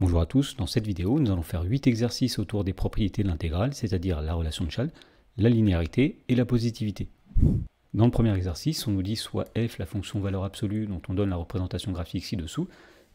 Bonjour à tous, dans cette vidéo, nous allons faire 8 exercices autour des propriétés de l'intégrale, c'est-à-dire la relation de Chasles, la linéarité et la positivité. Dans le premier exercice, on nous dit soit f la fonction valeur absolue dont on donne la représentation graphique ci-dessous,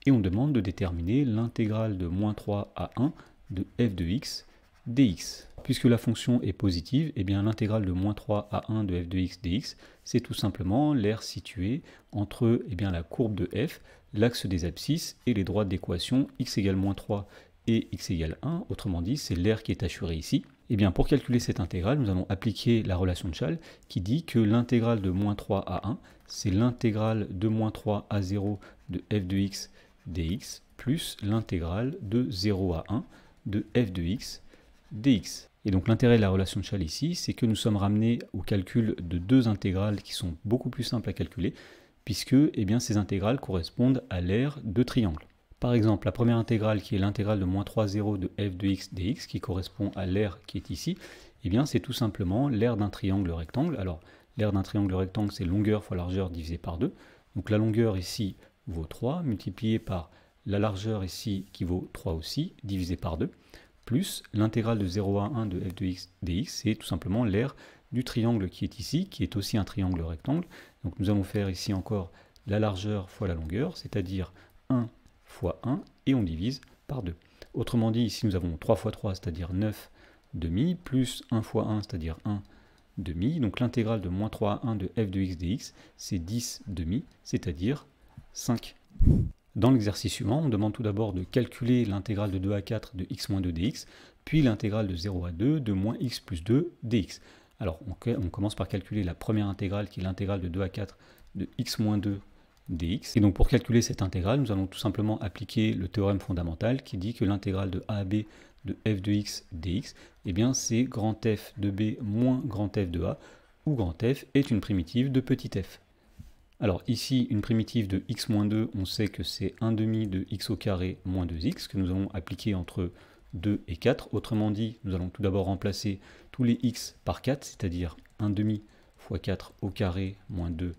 et on demande de déterminer l'intégrale de moins 3 à 1 de f de x dx. Puisque la fonction est positive, eh bien l'intégrale de moins 3 à 1 de f de x dx, c'est tout simplement l'aire située entre la courbe de f, l'axe des abscisses et les droites d'équation x égale moins 3 et x égale 1, autrement dit c'est l'aire qui est assurée ici. Et bien pour calculer cette intégrale, nous allons appliquer la relation de Chasles qui dit que l'intégrale de moins 3 à 1, c'est l'intégrale de moins 3 à 0 de f de x dx plus l'intégrale de 0 à 1 de f de x dx. Et donc l'intérêt de la relation de Chasles ici, c'est que nous sommes ramenés au calcul de deux intégrales qui sont beaucoup plus simples à calculer, puisque ces intégrales correspondent à l'aire de triangle. Par exemple, la première intégrale qui est l'intégrale de moins 3, 0 de f de x dx, qui correspond à l'aire qui est ici, c'est tout simplement l'aire d'un triangle rectangle. Alors, l'aire d'un triangle rectangle, c'est longueur fois largeur divisé par 2. Donc la longueur ici vaut 3, multiplié par la largeur ici qui vaut 3 aussi, divisé par 2, plus l'intégrale de 0 à 1 de f de x dx, c'est tout simplement l'aire du triangle qui est ici, qui est aussi un triangle rectangle. Donc nous allons faire ici encore la largeur fois la longueur, c'est-à-dire 1 fois 1, et on divise par 2. Autrement dit, ici nous avons 3 fois 3, c'est-à-dire 9 demi, plus 1 fois 1, c'est-à-dire 1 demi. Donc l'intégrale de moins 3 à 1 de f de x dx, c'est 10 demi, c'est-à-dire 5. Dans l'exercice suivant, on demande tout d'abord de calculer l'intégrale de 2 à 4 de x moins 2 dx, puis l'intégrale de 0 à 2 de moins x plus 2 dx. Alors, on commence par calculer la première intégrale, qui est l'intégrale de 2 à 4 de x moins 2 dx. Et donc, pour calculer cette intégrale, nous allons tout simplement appliquer le théorème fondamental qui dit que l'intégrale de a à b de f de x dx, c'est grand F de b moins grand F de a, où grand F est une primitive de petit f. Alors ici, une primitive de x moins 2, on sait que c'est 1 demi de x au carré moins 2x, que nous allons appliquer entre 2 et 4. Autrement dit, nous allons tout d'abord remplacer tous les x par 4, c'est-à-dire 1 demi fois 4 au carré moins 2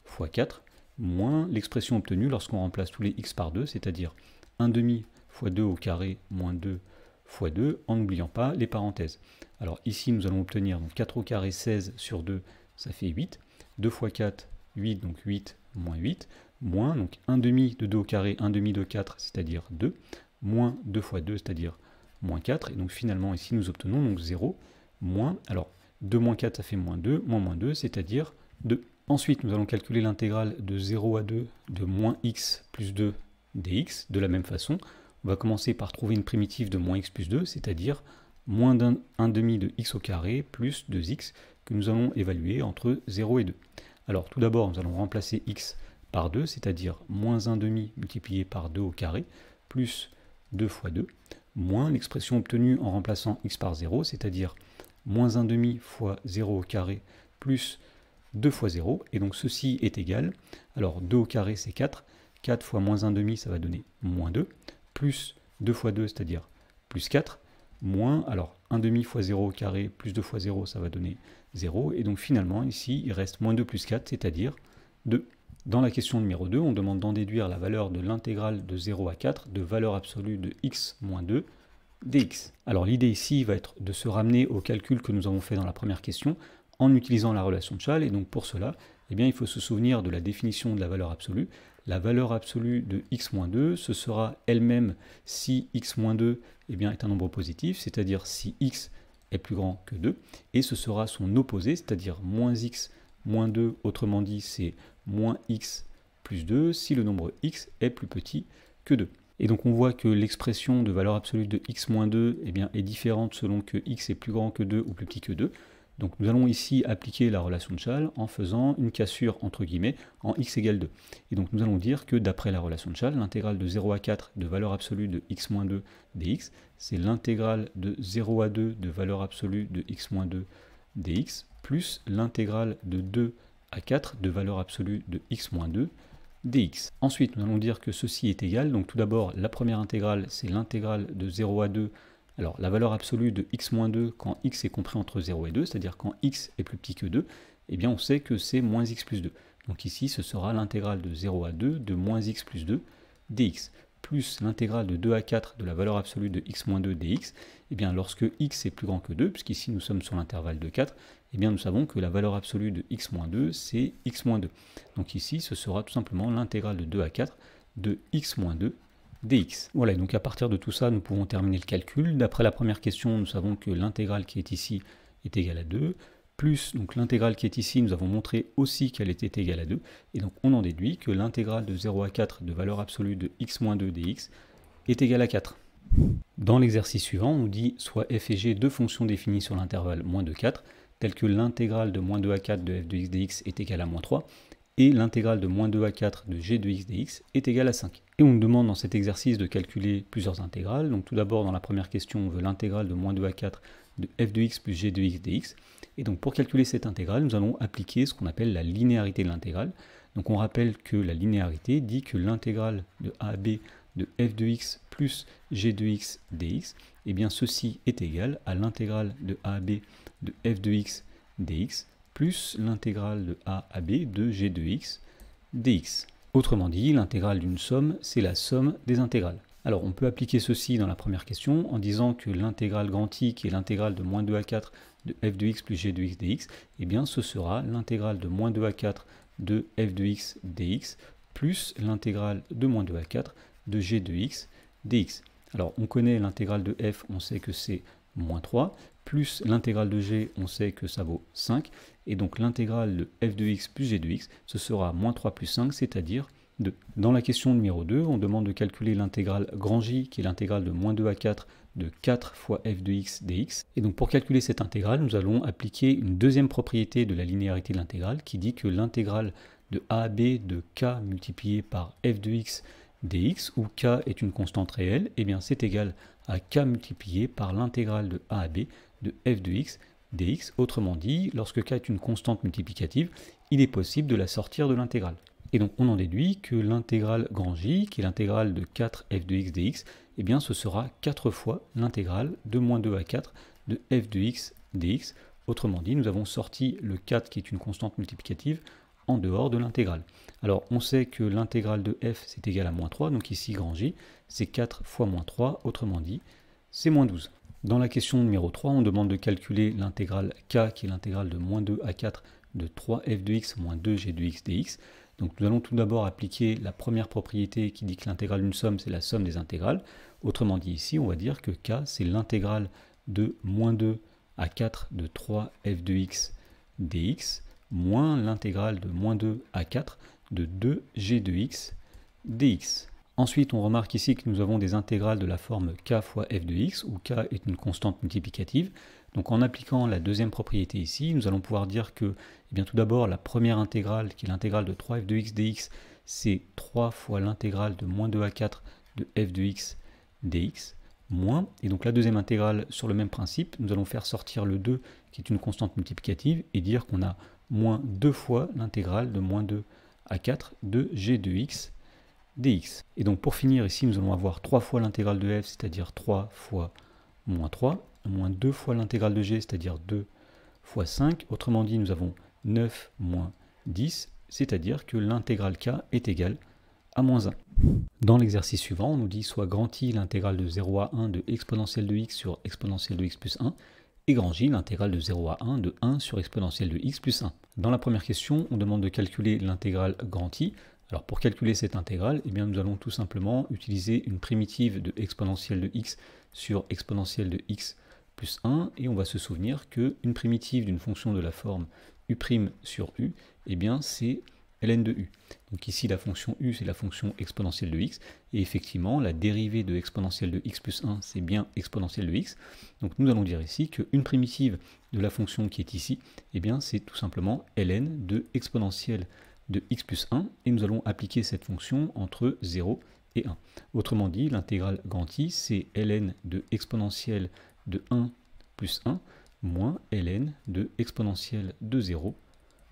fois 4, moins l'expression obtenue lorsqu'on remplace tous les x par 2, c'est-à-dire 1 demi fois 2 au carré moins 2 fois 2, en n'oubliant pas les parenthèses. Alors ici, nous allons obtenir donc 4 au carré 16 sur 2, ça fait 8. 2 fois 4, 8, donc 8 moins 8, moins donc 1 demi de 2 au carré, 1 demi de 4, c'est-à-dire 2, moins 2 fois 2, c'est-à-dire moins 4, et donc finalement ici nous obtenons donc 0, moins, alors 2 moins 4 ça fait moins 2, moins 2, c'est-à-dire 2. Ensuite nous allons calculer l'intégrale de 0 à 2 de moins x plus 2 dx, de la même façon. On va commencer par trouver une primitive de moins x plus 2, c'est-à-dire moins 1 demi de x au carré plus 2x, que nous allons évaluer entre 0 et 2. Alors tout d'abord, nous allons remplacer x par 2, c'est-à-dire moins 1 demi multiplié par 2 au carré, plus 2 fois 2, moins l'expression obtenue en remplaçant x par 0, c'est-à-dire moins 1 demi fois 0 au carré, plus 2 fois 0, et donc ceci est égal, alors 2 au carré c'est 4, 4 fois moins 1 demi ça va donner moins 2, plus 2 fois 2, c'est-à-dire plus 4, moins, alors 1 demi fois 0 au carré, plus 2 fois 0, ça va donner 0, et donc finalement, ici, il reste moins 2 plus 4, c'est-à-dire 2. Dans la question numéro 2, on demande d'en déduire la valeur de l'intégrale de 0 à 4 de valeur absolue de x moins 2 dx. Alors l'idée ici va être de se ramener au calcul que nous avons fait dans la première question, en utilisant la relation de Chasles, et donc pour cela, il faut se souvenir de la définition de la valeur absolue. La valeur absolue de x moins 2, ce sera elle-même si x moins 2 est un nombre positif, c'est-à-dire si x est plus grand que 2, et ce sera son opposé, c'est-à-dire moins x moins 2, autrement dit c'est moins x plus 2, si le nombre x est plus petit que 2. Et donc on voit que l'expression de valeur absolue de x moins 2 est différente selon que x est plus grand que 2 ou plus petit que 2. Donc nous allons ici appliquer la relation de Chasles en faisant une cassure entre guillemets en x égale 2. Et donc nous allons dire que d'après la relation de Chasles, l'intégrale de 0 à 4 de valeur absolue de x moins 2 dx, c'est l'intégrale de 0 à 2 de valeur absolue de x moins 2 dx, plus l'intégrale de 2 à 4 de valeur absolue de x moins 2 dx. Ensuite nous allons dire que ceci est égal, donc tout d'abord la première intégrale c'est l'intégrale de 0 à 2. Alors, la valeur absolue de x-2 quand x est compris entre 0 et 2, c'est-à-dire quand x est plus petit que 2, on sait que c'est moins x plus 2. Donc ici, ce sera l'intégrale de 0 à 2 de moins x plus 2 dx, plus l'intégrale de 2 à 4 de la valeur absolue de x-2 dx, et bien lorsque x est plus grand que 2, puisqu'ici nous sommes sur l'intervalle de 4, et bien nous savons que la valeur absolue de x-2 c'est x-2. Donc ici ce sera tout simplement l'intégrale de 2 à 4 de x-2 dx. Voilà, donc à partir de tout ça, nous pouvons terminer le calcul. D'après la première question, nous savons que l'intégrale qui est ici est égale à 2, plus donc l'intégrale qui est ici, nous avons montré aussi qu'elle était égale à 2, et donc on en déduit que l'intégrale de 0 à 4 de valeur absolue de x-2 dx est égale à 4. Dans l'exercice suivant, on nous dit soit f et g deux fonctions définies sur l'intervalle moins de 4, telles que l'intégrale de moins 2 à 4 de f de x dx est égale à moins 3, et l'intégrale de moins 2 à 4 de g de x dx est égale à 5. Et on nous demande dans cet exercice de calculer plusieurs intégrales. Donc tout d'abord, dans la première question, on veut l'intégrale de moins 2 à 4 de f de x plus g de x dx. Et donc pour calculer cette intégrale, nous allons appliquer ce qu'on appelle la linéarité de l'intégrale. Donc on rappelle que la linéarité dit que l'intégrale de a à b de f de x plus g de x dx, et bien ceci est égal à l'intégrale de a à b de f de x dx plus l'intégrale de a à b de g de x dx. Autrement dit, l'intégrale d'une somme, c'est la somme des intégrales. Alors on peut appliquer ceci dans la première question en disant que l'intégrale grand I, qui est l'intégrale de moins 2 à 4 de f de x plus g de x dx, eh bien ce sera l'intégrale de moins 2 à 4 de f de x dx plus l'intégrale de moins 2 à 4 de g de x dx. Alors on connaît l'intégrale de f, on sait que c'est moins 3, plus l'intégrale de g, on sait que ça vaut 5, et donc l'intégrale de f de x plus g de x, ce sera moins 3 plus 5, c'est-à-dire 2. Dans la question numéro 2, on demande de calculer l'intégrale grand J, qui est l'intégrale de moins 2 à 4 de 4 fois f de x dx. Et donc pour calculer cette intégrale, nous allons appliquer une deuxième propriété de la linéarité de l'intégrale, qui dit que l'intégrale de a à b de k multiplié par f de x dx, où k est une constante réelle, et bien c'est égal à k multiplié par l'intégrale de a à b de f de x dx. Autrement dit, lorsque k est une constante multiplicative, il est possible de la sortir de l'intégrale. Et donc on en déduit que l'intégrale grand J, qui est l'intégrale de 4 f de x dx, eh bien ce sera 4 fois l'intégrale de moins 2 à 4 de f de x dx. Autrement dit, nous avons sorti le 4 qui est une constante multiplicative en dehors de l'intégrale. Alors on sait que l'intégrale de f c'est égal à moins 3, donc ici grand J, c'est 4 fois moins 3, autrement dit, c'est moins 12. Dans la question numéro 3, on demande de calculer l'intégrale k, qui est l'intégrale de moins 2 à 4 de 3f de x moins 2g de x dx. Donc nous allons tout d'abord appliquer la première propriété qui dit que l'intégrale d'une somme, c'est la somme des intégrales. Autrement dit ici, on va dire que k, c'est l'intégrale de moins 2 à 4 de 3f de x dx moins l'intégrale de moins 2 à 4 de 2g de x dx. Ensuite, on remarque ici que nous avons des intégrales de la forme k fois f de x, où k est une constante multiplicative. Donc en appliquant la deuxième propriété ici, nous allons pouvoir dire que, eh bien, tout d'abord, la première intégrale, qui est l'intégrale de 3f de x dx, c'est 3 fois l'intégrale de moins 2 à 4 de f de x dx, moins, et donc la deuxième intégrale, sur le même principe, nous allons faire sortir le 2, qui est une constante multiplicative, et dire qu'on a moins 2 fois l'intégrale de moins 2 à 4 de g de x dx. Et donc pour finir ici, nous allons avoir 3 fois l'intégrale de f, c'est-à-dire 3 fois moins 3, moins 2 fois l'intégrale de g, c'est-à-dire 2 fois 5. Autrement dit, nous avons 9 moins 10, c'est-à-dire que l'intégrale k est égale à moins 1. Dans l'exercice suivant, on nous dit soit grand I l'intégrale de 0 à 1 de exponentielle de x sur exponentielle de x plus 1, et grand J l'intégrale de 0 à 1 de 1 sur exponentielle de x plus 1. Dans la première question, on demande de calculer l'intégrale grand I. Alors pour calculer cette intégrale, eh bien, nous allons tout simplement utiliser une primitive de exponentielle de x sur exponentielle de x plus 1, et on va se souvenir qu'une primitive d'une fonction de la forme u' sur u, eh bien c'est ln de u. Donc ici la fonction u c'est la fonction exponentielle de x, et effectivement la dérivée de exponentielle de x plus 1 c'est bien exponentielle de x. Donc nous allons dire ici qu'une primitive de la fonction qui est ici, eh bien c'est tout simplement ln de exponentielle de x plus 1, et nous allons appliquer cette fonction entre 0 et 1. Autrement dit, l'intégrale grand I, c'est ln de exponentielle de 1 plus 1, moins ln de exponentielle de 0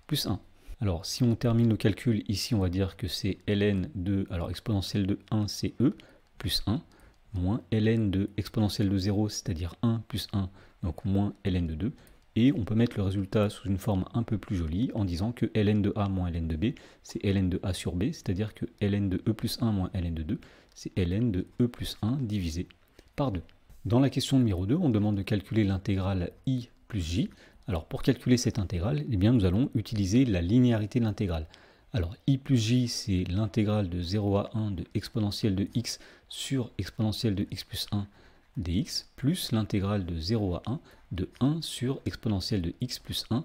plus 1. Alors, si on termine le calcul, ici, on va dire que c'est ln de, alors exponentielle de 1, c'est e, plus 1, moins ln de exponentielle de 0, c'est-à-dire 1 plus 1, donc moins ln de 2, et on peut mettre le résultat sous une forme un peu plus jolie en disant que ln de a moins ln de b, c'est ln de a sur b, c'est-à-dire que ln de e plus 1 moins ln de 2, c'est ln de e plus 1 divisé par 2. Dans la question numéro 2, on demande de calculer l'intégrale i plus j. Alors pour calculer cette intégrale, eh bien, nous allons utiliser la linéarité de l'intégrale. Alors i plus j, c'est l'intégrale de 0 à 1 de exponentielle de x sur exponentielle de x plus 1 dx, plus l'intégrale de 0 à 1 de 1 sur exponentielle de x plus 1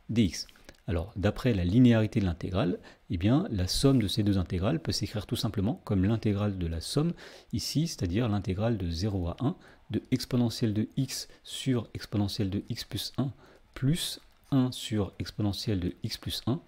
dx. Alors d'après la linéarité de l'intégrale, eh bien, la somme de ces deux intégrales peut s'écrire tout simplement comme l'intégrale de la somme ici, c'est-à-dire l'intégrale de 0 à 1 de exponentielle de x sur exponentielle de x plus 1 plus 1 sur exponentielle de x plus 1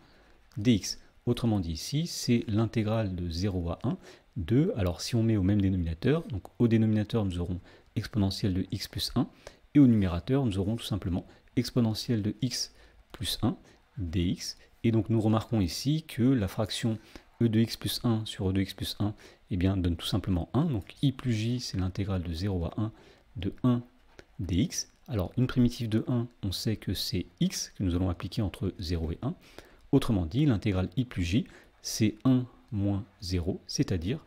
dx. Autrement dit ici, c'est l'intégrale de 0 à 1 de, alors si on met au même dénominateur, donc au dénominateur nous aurons exponentielle de x plus 1, et au numérateur nous aurons tout simplement exponentielle de x plus 1 dx, et donc nous remarquons ici que la fraction e de x plus 1 sur e de x plus 1 eh bien, donne tout simplement 1, donc i plus j c'est l'intégrale de 0 à 1 de 1 dx. Alors une primitive de 1, on sait que c'est x que nous allons appliquer entre 0 et 1. Autrement dit, l'intégrale i plus j, c'est 1 moins 0, c'est-à-dire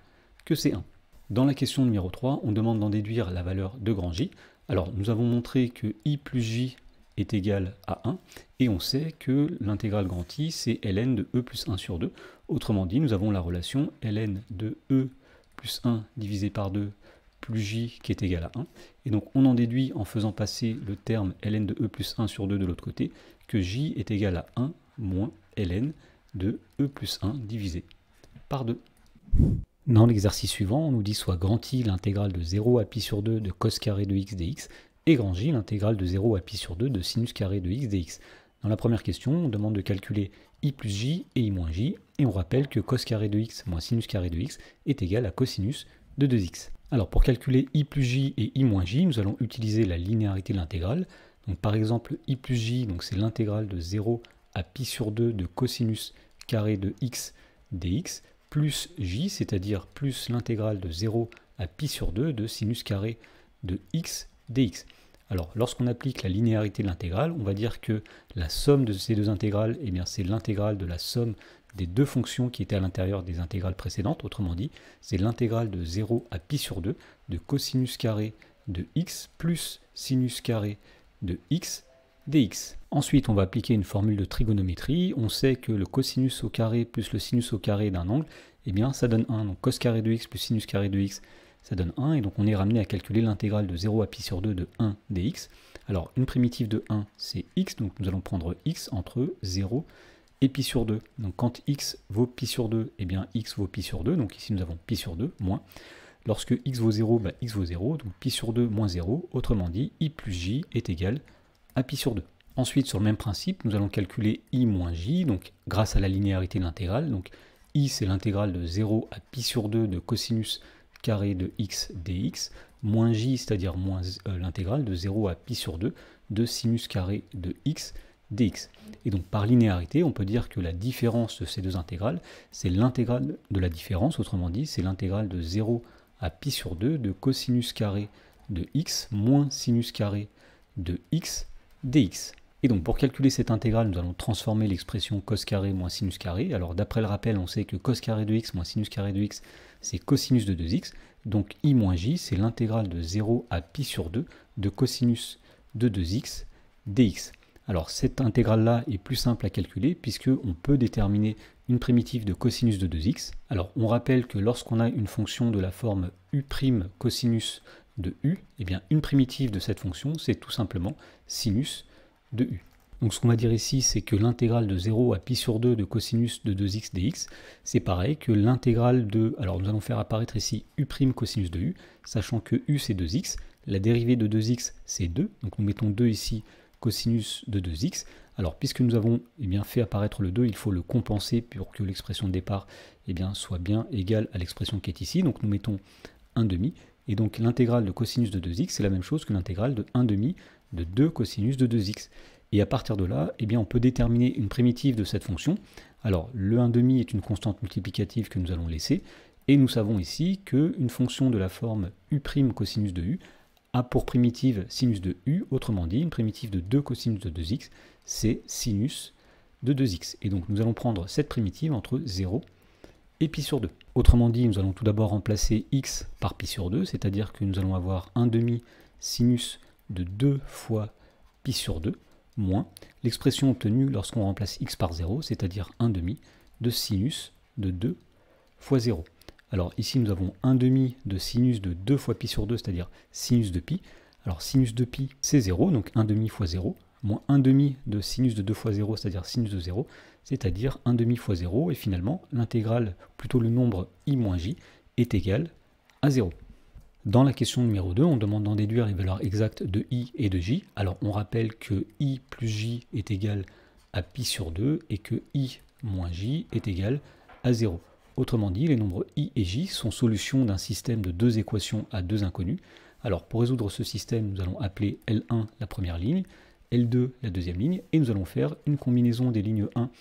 que c'est 1. Dans la question numéro 3, on demande d'en déduire la valeur de grand J. Alors, nous avons montré que i plus j est égal à 1, et on sait que l'intégrale grand I, c'est ln de e plus 1 sur 2. Autrement dit, nous avons la relation ln de e plus 1 divisé par 2 plus j qui est égal à 1. Et donc, on en déduit en faisant passer le terme ln de e plus 1 sur 2 de l'autre côté, que j est égal à 1 moins ln de e plus 1 divisé par 2. Dans l'exercice suivant, on nous dit soit grand I l'intégrale de 0 à pi sur 2 de cos carré de x dx, et grand J l'intégrale de 0 à pi sur 2 de sinus carré de x dx. Dans la première question, on demande de calculer i plus j et i moins j, et on rappelle que cos carré de x moins sinus carré de x est égal à cosinus de 2x. Alors pour calculer i plus j et i moins j, nous allons utiliser la linéarité de l'intégrale. Donc par exemple, i plus j, c'est l'intégrale de 0 à pi sur 2 de cosinus carré de x dx, plus j, c'est-à-dire plus l'intégrale de 0 à pi sur 2 de sinus carré de x dx. Alors, lorsqu'on applique la linéarité de l'intégrale, on va dire que la somme de ces deux intégrales, eh bien, c'est l'intégrale de la somme des deux fonctions qui étaient à l'intérieur des intégrales précédentes. Autrement dit, c'est l'intégrale de 0 à pi sur 2 de cosinus carré de x plus sinus carré de x dx. Ensuite, on va appliquer une formule de trigonométrie. On sait que le cosinus au carré plus le sinus au carré d'un angle, eh bien, ça donne 1. Donc, cos carré de x plus sinus carré de x, ça donne 1. Et donc, on est ramené à calculer l'intégrale de 0 à pi sur 2 de 1 dx. Alors, une primitive de 1, c'est x. Donc, nous allons prendre x entre 0 et pi sur 2. Donc, quand x vaut pi sur 2, eh bien, x vaut pi sur 2. Donc, ici, nous avons pi sur 2 moins. Lorsque x vaut 0, x vaut 0. Donc, pi sur 2 moins 0. Autrement dit, i plus j est égal à pi sur 2. Ensuite, sur le même principe, nous allons calculer i moins j, donc grâce à la linéarité de l'intégrale. Donc i, c'est l'intégrale de 0 à pi sur 2 de cosinus carré de x dx, moins j, c'est-à-dire moins l'intégrale de 0 à pi sur 2 de sinus carré de x dx. Et donc par linéarité, on peut dire que la différence de ces deux intégrales, c'est l'intégrale de la différence, autrement dit, c'est l'intégrale de 0 à pi sur 2 de cosinus carré de x moins sinus carré de x dx. Et donc pour calculer cette intégrale, nous allons transformer l'expression cos carré moins sinus carré. Alors d'après le rappel, on sait que cos carré de x moins sinus carré de x, c'est cosinus de 2x. Donc i moins j, c'est l'intégrale de 0 à pi sur 2 de cosinus de 2x dx. Alors cette intégrale-là est plus simple à calculer puisqu'on peut déterminer une primitive de cosinus de 2x. Alors on rappelle que lorsqu'on a une fonction de la forme u' cosinus de u, eh bien une primitive de cette fonction, c'est tout simplement sinus de u. Donc ce qu'on va dire ici, c'est que l'intégrale de 0 à pi sur 2 de cosinus de 2x dx, c'est pareil que l'intégrale de... Alors nous allons faire apparaître ici u' cosinus de u, sachant que u c'est 2x, la dérivée de 2x c'est 2, donc nous mettons 2 ici, cosinus de 2x. Alors puisque nous avons fait apparaître le 2, il faut le compenser pour que l'expression de départ soit bien égale à l'expression qui est ici, donc nous mettons 1/2, et donc l'intégrale de cosinus de 2x, c'est la même chose que l'intégrale de 1/2 de 2 cosinus de 2x. Et à partir de là, on peut déterminer une primitive de cette fonction. Alors, le 1/2 est une constante multiplicative que nous allons laisser, et nous savons ici qu'une fonction de la forme u' cosinus de u a pour primitive sinus de u, autrement dit, une primitive de 2 cosinus de 2x, c'est sinus de 2x. Et donc, nous allons prendre cette primitive entre 0 et pi sur 2. Autrement dit, nous allons tout d'abord remplacer x par pi sur 2, c'est-à-dire que nous allons avoir 1 demi sinus de 2 fois pi sur 2, moins l'expression obtenue lorsqu'on remplace x par 0, c'est-à-dire 1 demi de sinus de 2 fois 0. Alors ici, nous avons 1 demi de sinus de 2 fois pi sur 2, c'est-à-dire sinus de pi. Alors sinus de pi, c'est 0, donc 1 demi fois 0, moins 1 demi de sinus de 2 fois 0, c'est-à-dire sinus de 0, c'est-à-dire 1 demi fois 0, et finalement, l'intégrale, plutôt le nombre i moins j, est égal à 0. Dans la question numéro 2, on demande d'en déduire les valeurs exactes de i et de j. Alors on rappelle que i plus j est égal à pi sur 2 et que i moins j est égal à 0. Autrement dit, les nombres i et j sont solutions d'un système de deux équations à deux inconnues. Alors pour résoudre ce système, nous allons appeler L1 la première ligne, L2 la deuxième ligne, et nous allons faire une combinaison des lignes 1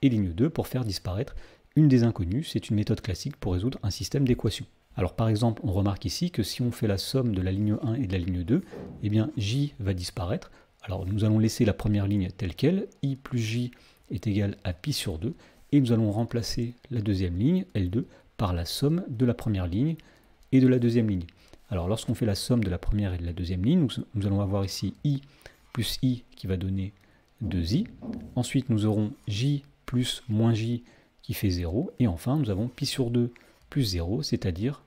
et ligne 2 pour faire disparaître une des inconnues. C'est une méthode classique pour résoudre un système d'équations. Alors par exemple, on remarque ici que si on fait la somme de la ligne 1 et de la ligne 2, eh bien j va disparaître. Alors nous allons laisser la première ligne telle qu'elle, i plus j est égal à pi sur 2, et nous allons remplacer la deuxième ligne, L2, par la somme de la première ligne et de la deuxième ligne. Alors lorsqu'on fait la somme de la première et de la deuxième ligne, nous allons avoir ici i plus i qui va donner 2i. Ensuite nous aurons j plus moins j qui fait 0. Et enfin nous avons pi sur 2 plus 0, c'est-à-dire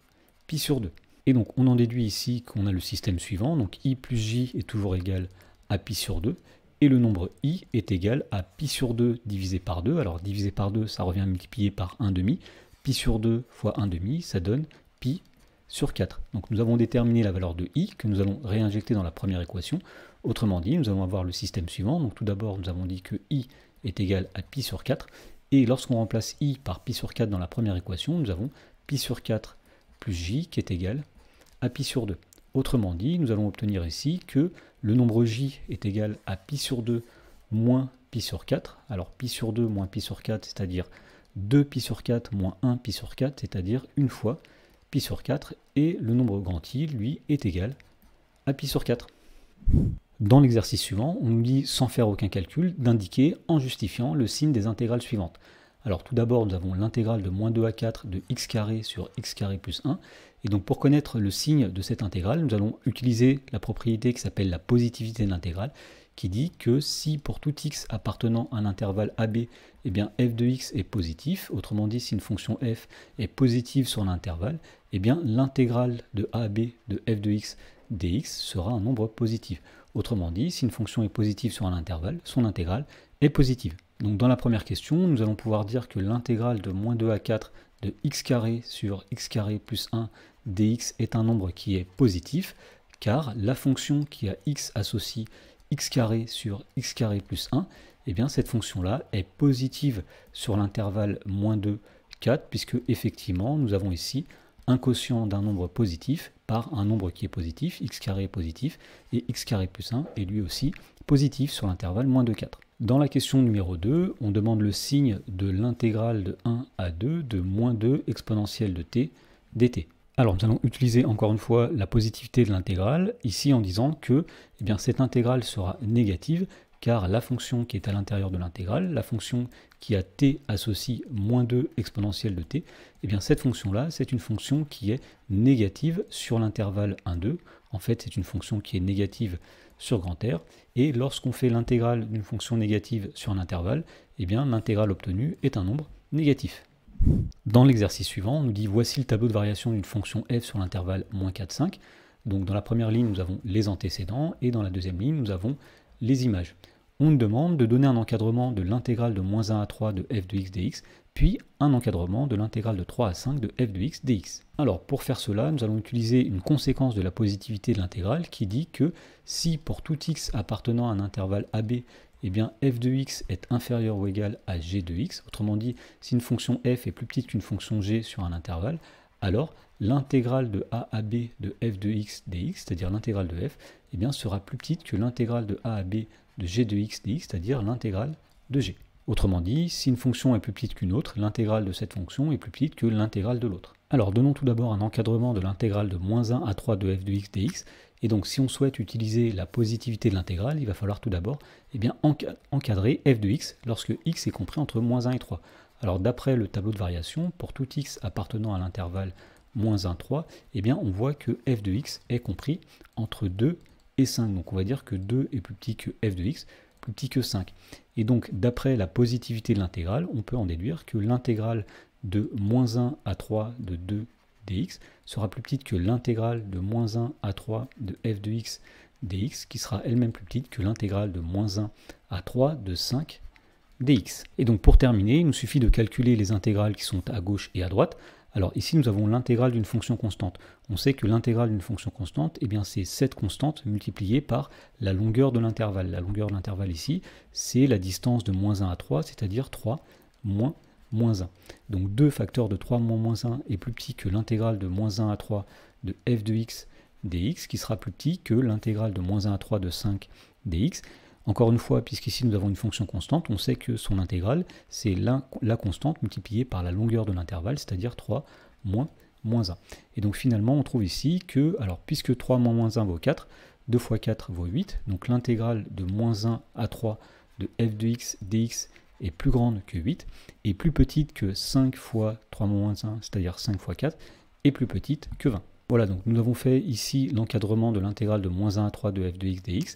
pi sur 2. Et donc on en déduit ici qu'on a le système suivant. Donc i plus j est toujours égal à pi sur 2. Et le nombre i est égal à pi sur 2 divisé par 2. Alors divisé par 2, ça revient à multiplier par 1 demi. Pi sur 2 fois 1 demi, ça donne pi sur 4. Donc nous avons déterminé la valeur de i que nous allons réinjecter dans la première équation. Autrement dit, nous allons avoir le système suivant. Donc tout d'abord, nous avons dit que i est égal à pi sur 4. Et lorsqu'on remplace i par pi sur 4 dans la première équation, nous avons pi sur 4 plus j qui est égal à pi sur 2. Autrement dit, nous allons obtenir ici que le nombre j est égal à pi sur 2 moins pi sur 4. Alors pi sur 2 moins pi sur 4, c'est-à-dire 2 pi sur 4 moins 1 pi sur 4, c'est-à-dire une fois pi sur 4. Et le nombre grand I, lui, est égal à pi sur 4. Dans l'exercice suivant, on nous dit, sans faire aucun calcul, d'indiquer en justifiant le signe des intégrales suivantes. Alors tout d'abord, nous avons l'intégrale de moins 2 à 4 de x carré sur x carré plus 1. Et donc pour connaître le signe de cette intégrale, nous allons utiliser la propriété qui s'appelle la positivité de l'intégrale, qui dit que si pour tout x appartenant à un intervalle AB, eh bien f de x est positif, autrement dit si une fonction f est positive sur l'intervalle, eh bien l'intégrale de AB de f de x dx sera un nombre positif. Autrement dit, si une fonction est positive sur un intervalle, son intégrale est positive. Donc dans la première question, nous allons pouvoir dire que l'intégrale de moins 2 à 4 de x carré sur x carré plus 1 dx est un nombre qui est positif, car la fonction qui a x associe x carré sur x carré plus 1, eh bien cette fonction-là est positive sur l'intervalle moins 2, 4, puisque effectivement nous avons ici un quotient d'un nombre positif par un nombre qui est positif, x carré est positif, et x carré plus 1 est lui aussi positif sur l'intervalle moins 2, 4. Dans la question numéro 2, on demande le signe de l'intégrale de 1 à 2 de moins 2 exponentielle de t dt. Alors nous allons utiliser encore une fois la positivité de l'intégrale, ici en disant que eh bien, cette intégrale sera négative, car la fonction qui est à l'intérieur de l'intégrale, la fonction qui a t associe moins 2 exponentielle de t, eh bien cette fonction-là, c'est une fonction qui est négative sur l'intervalle 1, 2. En fait, c'est une fonction qui est négative sur grand R, et lorsqu'on fait l'intégrale d'une fonction négative sur un intervalle, eh bien l'intégrale obtenue est un nombre négatif. Dans l'exercice suivant, on nous dit voici le tableau de variation d'une fonction f sur l'intervalle moins 4, 5. Donc dans la première ligne, nous avons les antécédents, et dans la deuxième ligne, nous avons les images. On nous demande de donner un encadrement de l'intégrale de moins 1 à 3 de f de x dx, puis un encadrement de l'intégrale de 3 à 5 de f de x dx. Alors pour faire cela, nous allons utiliser une conséquence de la positivité de l'intégrale qui dit que si pour tout x appartenant à un intervalle AB, eh bien f de x est inférieur ou égal à g de x, autrement dit, si une fonction f est plus petite qu'une fonction g sur un intervalle, alors l'intégrale de a à b de f de x dx, c'est-à-dire l'intégrale de f, eh bien, sera plus petite que l'intégrale de a à b de g de x dx, c'est-à-dire l'intégrale de g. Autrement dit, si une fonction est plus petite qu'une autre, l'intégrale de cette fonction est plus petite que l'intégrale de l'autre. Alors donnons tout d'abord un encadrement de l'intégrale de moins 1 à 3 de f de x dx, et donc si on souhaite utiliser la positivité de l'intégrale, il va falloir tout d'abord eh bien, encadrer f de x lorsque x est compris entre moins 1 et 3. Alors d'après le tableau de variation, pour tout x appartenant à l'intervalle moins 1, 3, eh bien on voit que f de x est compris entre 2 et 5. Donc on va dire que 2 est plus petit que f de x, plus petit que 5. Et donc d'après la positivité de l'intégrale, on peut en déduire que l'intégrale de moins 1 à 3 de 2 dx sera plus petite que l'intégrale de moins 1 à 3 de f de x dx, qui sera elle-même plus petite que l'intégrale de moins 1 à 3 de 5 dx. Et donc pour terminer, il nous suffit de calculer les intégrales qui sont à gauche et à droite. Alors ici, nous avons l'intégrale d'une fonction constante. On sait que l'intégrale d'une fonction constante, eh bien c'est cette constante multipliée par la longueur de l'intervalle. La longueur de l'intervalle ici, c'est la distance de moins 1 à 3, c'est-à-dire 3 moins 1. Donc 2 facteurs de 3 moins 1 est plus petit que l'intégrale de moins 1 à 3 de f de x dx, qui sera plus petit que l'intégrale de moins 1 à 3 de 5 dx. Encore une fois, puisqu'ici nous avons une fonction constante, on sait que son intégrale, c'est la constante multipliée par la longueur de l'intervalle, c'est-à-dire 3 moins 1. Et donc finalement, on trouve ici que, alors puisque 3 moins 1 vaut 4, 2 fois 4 vaut 8, donc l'intégrale de moins 1 à 3 de f de x dx est plus grande que 8, et plus petite que 5 fois 3 moins 1, c'est-à-dire 5 fois 4, et plus petite que 20. Voilà, donc nous avons fait ici l'encadrement de l'intégrale de moins 1 à 3 de f de x dx,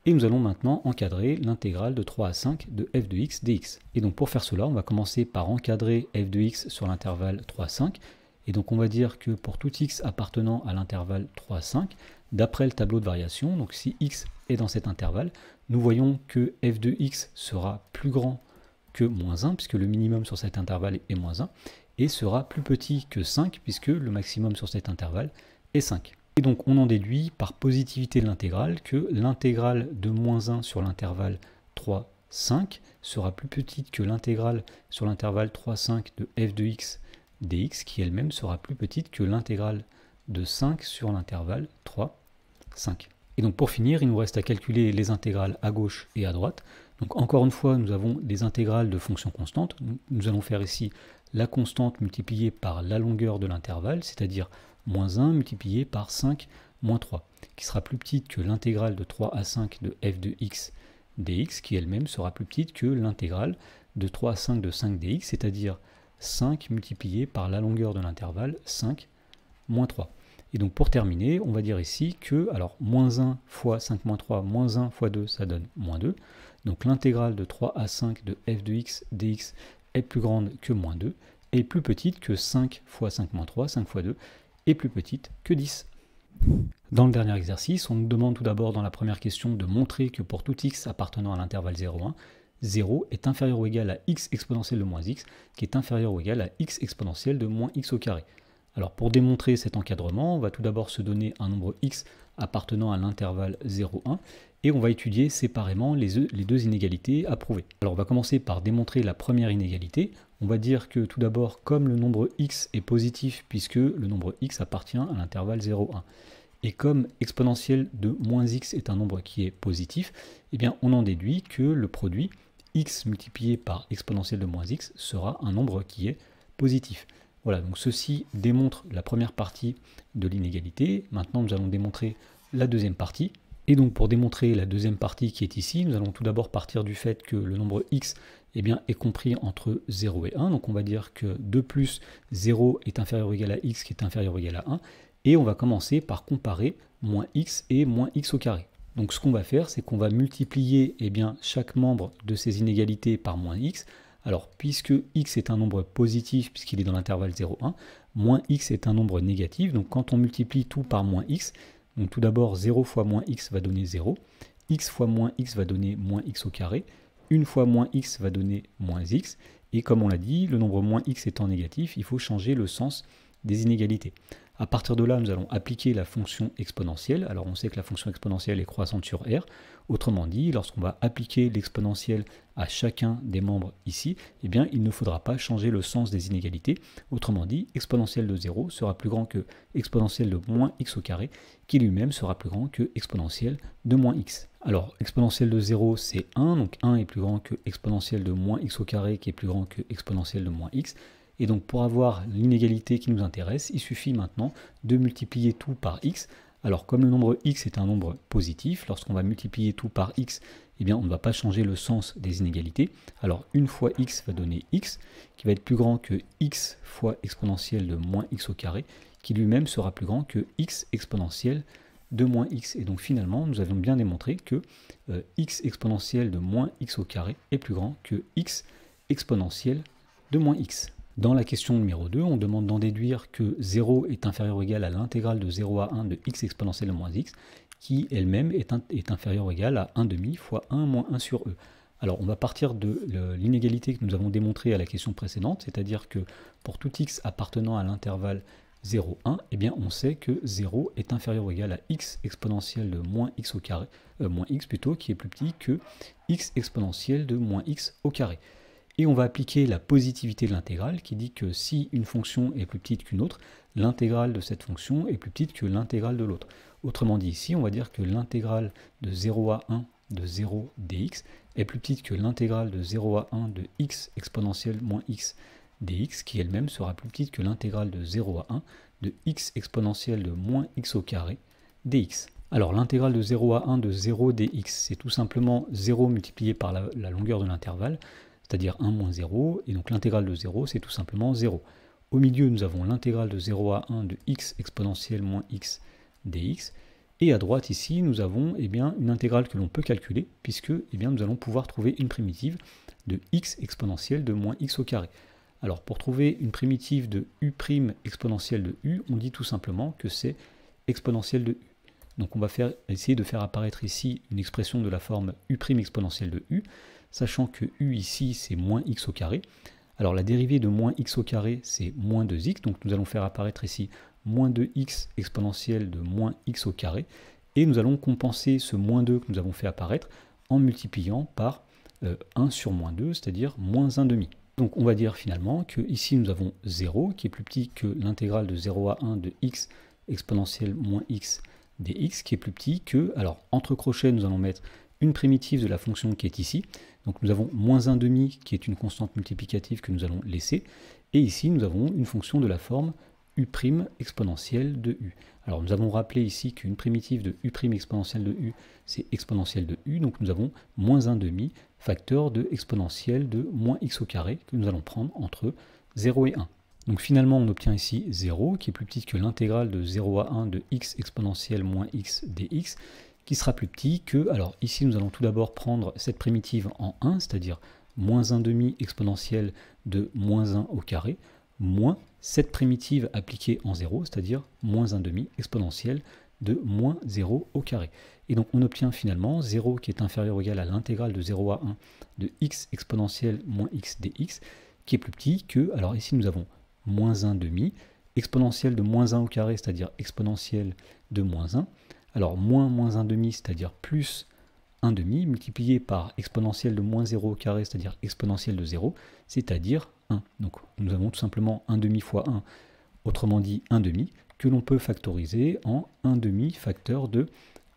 et nous allons maintenant encadrer l'intégrale de 3 à 5 de f de x dx. Et donc pour faire cela, on va commencer par encadrer f de x sur l'intervalle 3 à 5. Et donc on va dire que pour tout x appartenant à l'intervalle 3 à 5, d'après le tableau de variation, donc si x est dans cet intervalle, nous voyons que f de x sera plus grand que moins 1, puisque le minimum sur cet intervalle est moins 1, et sera plus petit que 5, puisque le maximum sur cet intervalle est 5. Et donc on en déduit par positivité de l'intégrale que l'intégrale de moins 1 sur l'intervalle 3, 5 sera plus petite que l'intégrale sur l'intervalle 3, 5 de f de x dx, qui elle-même sera plus petite que l'intégrale de 5 sur l'intervalle 3, 5. Et donc pour finir, il nous reste à calculer les intégrales à gauche et à droite. Donc encore une fois, nous avons des intégrales de fonctions constantes. Nous allons faire ici la constante multipliée par la longueur de l'intervalle, c'est-à-dire moins 1 multiplié par 5 moins 3, qui sera plus petite que l'intégrale de 3 à 5 de f de x dx, qui elle-même sera plus petite que l'intégrale de 3 à 5 de 5 dx, c'est-à-dire 5 multiplié par la longueur de l'intervalle 5 moins 3. Et donc pour terminer, on va dire ici que, alors moins 1 fois 5 moins 3, moins 1 fois 2, ça donne moins 2. Donc l'intégrale de 3 à 5 de f de x dx est plus grande que moins 2, et plus petite que 5 fois 5 moins 3, 5 fois 2, est plus petite que 10. Dans le dernier exercice, on nous demande tout d'abord dans la première question de montrer que pour tout x appartenant à l'intervalle 0,1, 0 est inférieur ou égal à x exponentielle de moins x, qui est inférieur ou égal à x exponentielle de moins x au carré. Alors pour démontrer cet encadrement, on va tout d'abord se donner un nombre x appartenant à l'intervalle 0,1, et on va étudier séparément les deux inégalités à prouver. Alors on va commencer par démontrer la première inégalité. On va dire que tout d'abord, comme le nombre x est positif, puisque le nombre x appartient à l'intervalle 0,1, et comme exponentielle de moins x est un nombre qui est positif, eh bien on en déduit que le produit x multiplié par exponentielle de moins x sera un nombre qui est positif. Voilà, donc ceci démontre la première partie de l'inégalité. Maintenant, nous allons démontrer la deuxième partie. Et donc, pour démontrer la deuxième partie qui est ici, nous allons tout d'abord partir du fait que le nombre x est compris entre 0 et 1. Donc, on va dire que 2 plus 0 est inférieur ou égal à x qui est inférieur ou égal à 1. Et on va commencer par comparer moins x et moins x au carré. Donc, ce qu'on va faire, c'est qu'on va multiplier chaque membre de ces inégalités par moins x. Alors, puisque x est un nombre positif, puisqu'il est dans l'intervalle 0,1, moins x est un nombre négatif. Donc, quand on multiplie tout par moins x, donc tout d'abord 0 fois moins x va donner 0, x fois moins x va donner moins x au carré, 1 fois moins x va donner moins x, et comme on l'a dit, le nombre moins x étant négatif, il faut changer le sens des inégalités. À partir de là, nous allons appliquer la fonction exponentielle. Alors on sait que la fonction exponentielle est croissante sur R. Autrement dit, lorsqu'on va appliquer l'exponentielle à chacun des membres ici, il ne faudra pas changer le sens des inégalités. Autrement dit, exponentielle de 0 sera plus grand que exponentielle de moins x au carré, qui lui-même sera plus grand que exponentielle de moins x. Alors, exponentielle de 0, c'est 1, donc 1 est plus grand que exponentielle de moins x au carré, qui est plus grand que exponentielle de moins x. Et donc pour avoir l'inégalité qui nous intéresse, il suffit maintenant de multiplier tout par x. Alors comme le nombre x est un nombre positif, lorsqu'on va multiplier tout par x, eh bien on ne va pas changer le sens des inégalités. Alors 1 fois x va donner x, qui va être plus grand que x fois exponentielle de moins x au carré, qui lui-même sera plus grand que x exponentielle de moins x. Et donc finalement, nous avons bien démontré que x exponentielle de moins x au carré est plus grand que x exponentielle de moins x. Dans la question numéro 2, on demande d'en déduire que 0 est inférieur ou égal à l'intégrale de 0 à 1 de x exponentielle de moins x, qui elle-même est inférieure ou égale à 1 demi fois 1 moins 1 sur e. Alors on va partir de l'inégalité que nous avons démontrée à la question précédente, c'est-à-dire que pour tout x appartenant à l'intervalle 0, 1, eh bien on sait que 0 est inférieur ou égal à x exponentielle de moins x au carré, moins x plutôt, qui est plus petit que x exponentielle de moins x au carré. Et on va appliquer la positivité de l'intégrale qui dit que si une fonction est plus petite qu'une autre, l'intégrale de cette fonction est plus petite que l'intégrale de l'autre. Autrement dit ici, on va dire que l'intégrale de 0 à 1 de 0 dx est plus petite que l'intégrale de 0 à 1 de x exponentielle moins x dx, qui elle-même sera plus petite que l'intégrale de 0 à 1 de x exponentielle de moins x au carré dx. Alors l'intégrale de 0 à 1 de 0 dx, c'est tout simplement 0 multiplié par la longueur de l'intervalle, c'est-à-dire 1 moins 0, et donc l'intégrale de 0, c'est tout simplement 0. Au milieu, nous avons l'intégrale de 0 à 1 de x exponentielle moins x dx, et à droite ici, nous avons une intégrale que l'on peut calculer, puisque nous allons pouvoir trouver une primitive de x exponentielle de moins x au carré. Alors pour trouver une primitive de u' exponentielle de u, on dit tout simplement que c'est exponentielle de u. Donc on va essayer de faire apparaître ici une expression de la forme u' exponentielle de u, sachant que u ici c'est moins x au carré. Alors la dérivée de moins x au carré c'est moins 2x, donc nous allons faire apparaître ici moins 2x exponentielle de moins x au carré, et nous allons compenser ce moins 2 que nous avons fait apparaître en multipliant par 1 sur moins 2, c'est-à-dire moins 1 demi. Donc on va dire finalement que ici nous avons 0 qui est plus petit que l'intégrale de 0 à 1 de x exponentielle moins x dx, qui est plus petit que, alors entre crochets nous allons mettre une primitive de la fonction qui est ici. Donc nous avons moins 1 demi qui est une constante multiplicative que nous allons laisser. Et ici nous avons une fonction de la forme u' exponentielle de u. Alors nous avons rappelé ici qu'une primitive de u' exponentielle de u, c'est exponentielle de u. Donc nous avons moins 1 demi facteur de exponentielle de moins x au carré que nous allons prendre entre 0 et 1. Donc finalement on obtient ici 0 qui est plus petit que l'intégrale de 0 à 1 de x exponentielle moins x dx, qui sera plus petit que, alors ici nous allons tout d'abord prendre cette primitive en 1, c'est-à-dire moins 1 demi exponentielle de moins 1 au carré, moins cette primitive appliquée en 0, c'est-à-dire moins 1 demi exponentielle de moins 0 au carré. Et donc on obtient finalement 0 qui est inférieur ou égal à l'intégrale de 0 à 1 de x exponentielle moins x dx, qui est plus petit que, alors ici nous avons moins 1 demi, exponentielle de moins 1 au carré, c'est-à-dire exponentielle de moins 1, alors moins 1 demi, c'est-à-dire plus 1 demi, multiplié par exponentielle de moins 0 au carré, c'est-à-dire exponentielle de 0, c'est-à-dire 1. Donc nous avons tout simplement 1 demi fois 1, autrement dit 1 demi, que l'on peut factoriser en 1 demi facteur de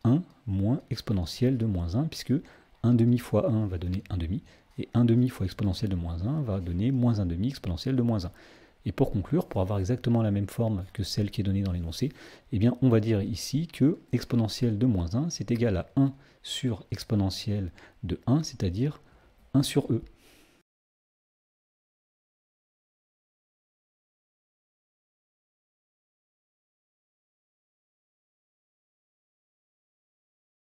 1 moins exponentielle de moins 1, puisque 1 demi fois 1 va donner 1 demi, et 1 demi fois exponentielle de moins 1 va donner moins 1 demi exponentielle de moins 1. Et pour conclure, pour avoir exactement la même forme que celle qui est donnée dans l'énoncé, on va dire ici que exponentielle de moins 1, c'est égal à 1 sur exponentielle de 1, c'est-à-dire 1 sur e.